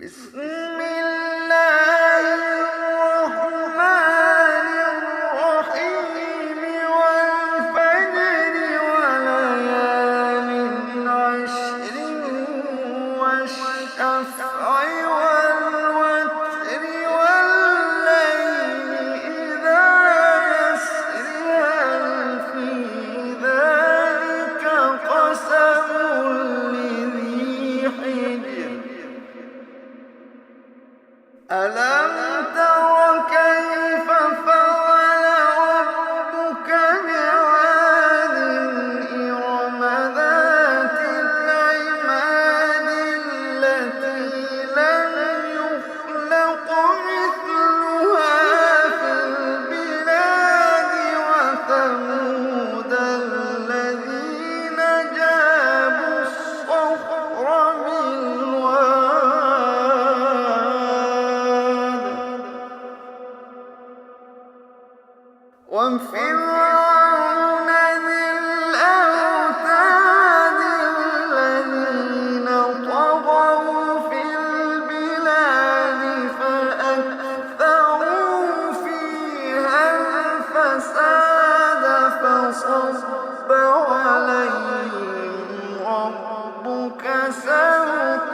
بسم الله الرحمن الرحيم والفجر وليال عشر والشفع والوتر والليل إذا يسر هل في ذلك قسم لذي حجر ألم تر كيف فعل ربك بعاد إرم ذات العماد التي لم يخلق مثلها في البلاد وثمود الذين جابوا الصخر بالواد وفرعون ذي الأوتاد الذين طغوا في البلاد فأكثروا فيها الفساد فصب عليهم ربك سوط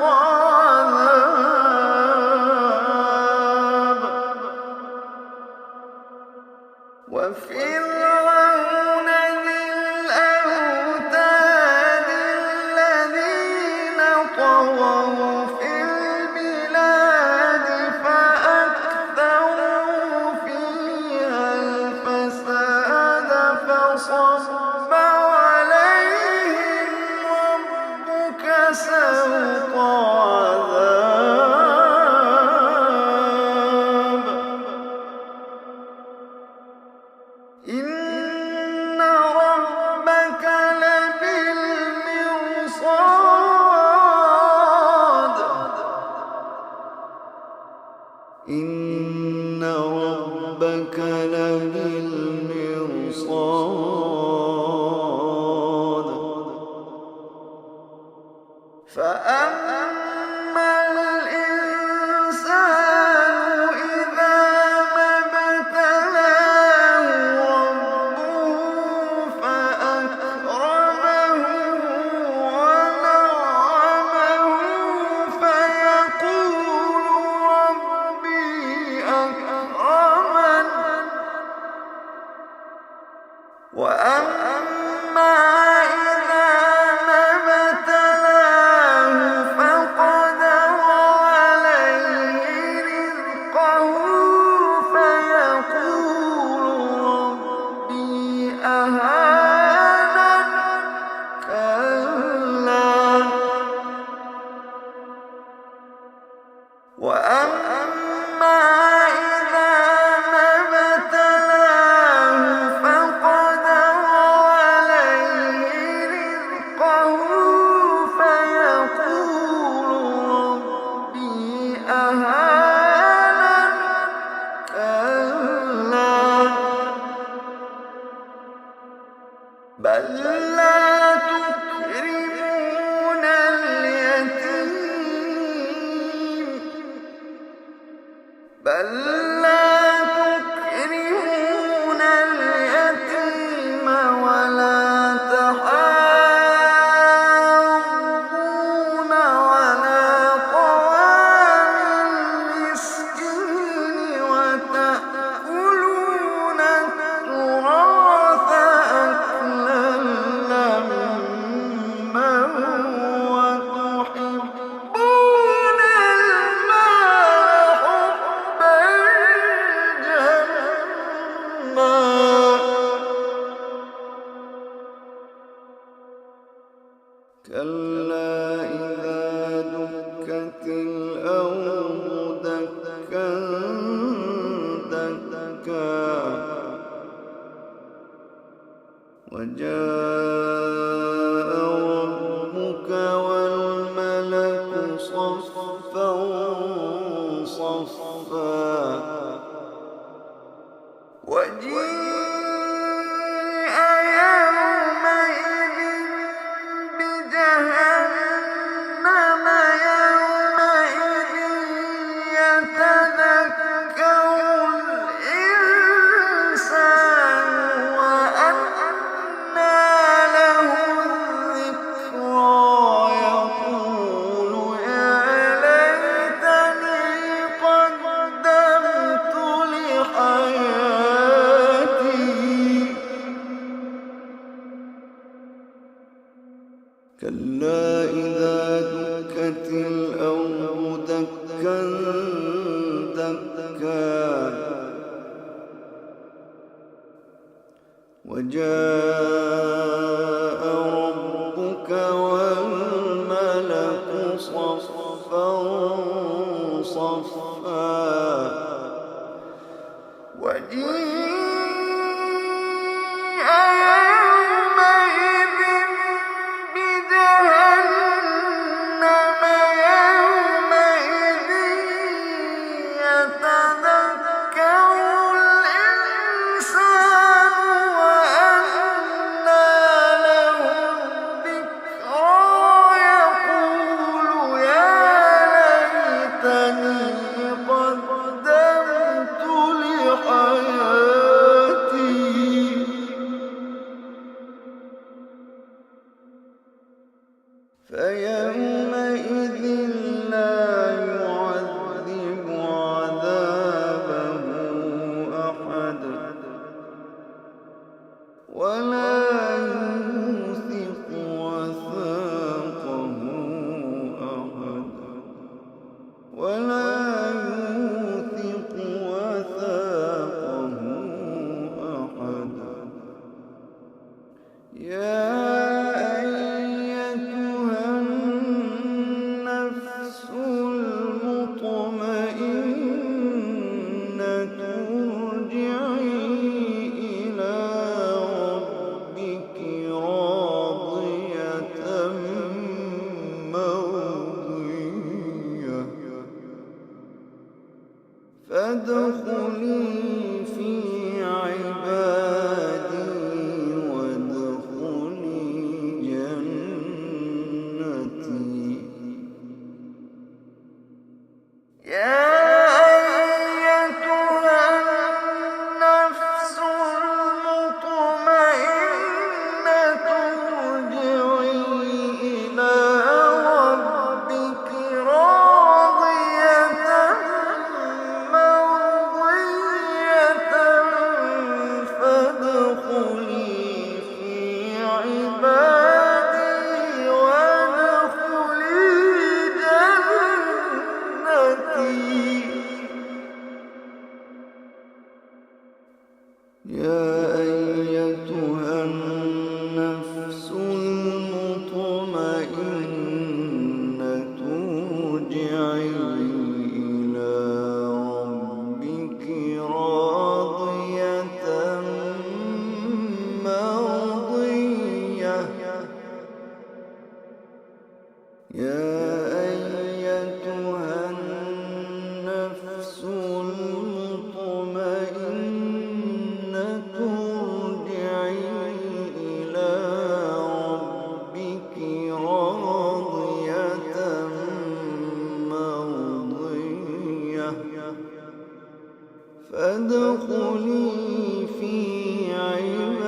عذاب وفرعون ذي الأوتاد الذين طغوا في البلاد فأكثروا فيها الفساد فصب عليهم ربك سوط عذاب إن ربك لبالمرصاد إن ربك لبالمرصاد فأما الإنسان إذا ما ابتلاه ربه فأكرمه ونعمه فيقول ربي أكرمن وأما إذا ما ابتلاه فقدر عليه رزقه فيقول ربي أهانن كلا وأما إذا ما ابتلاه فقدر عليه رزقه فيقول ربي أهانن كلا بل لا تكرمون اليتيم بل لا تكرمون اليتيم ولا تحاضون على طعام المسكين وتأكلون التراث أكلا لما وتحبون المال حبا جما كلا إذا دكت الأرض دكا دكا وجاء ربك والملك صفا صفا وجيء يومئذ بجهنم يومئذ وجاء ربك والملك صفا صفا وجيء يومئذ بجهنم يومئذ يتذكر الإنسان وأنى له الذكرى يقول يا ليتني قدمت لحياتي فيومئذ لا يعذب عذابه أحد ولا يوثق وثاقه أحد ولا يوثق وثاقه أحد يا أيتها النفس المطمئنة ارجعي إلى ربك راضية مرضية فادخلي في عبادي وادخلي جنتي يا أيتها النفس المطمئنة ارجعي إلى ربك راضية مرضية فادخلي في عبادي وادخلي جنتي يا أيتها النفس المطمئنة ارجعي إلى ربك راضية مرضية يا أيتها النفس المطمئنة ارجعي إلى ربك راضية مرضية فادخلي في عبادي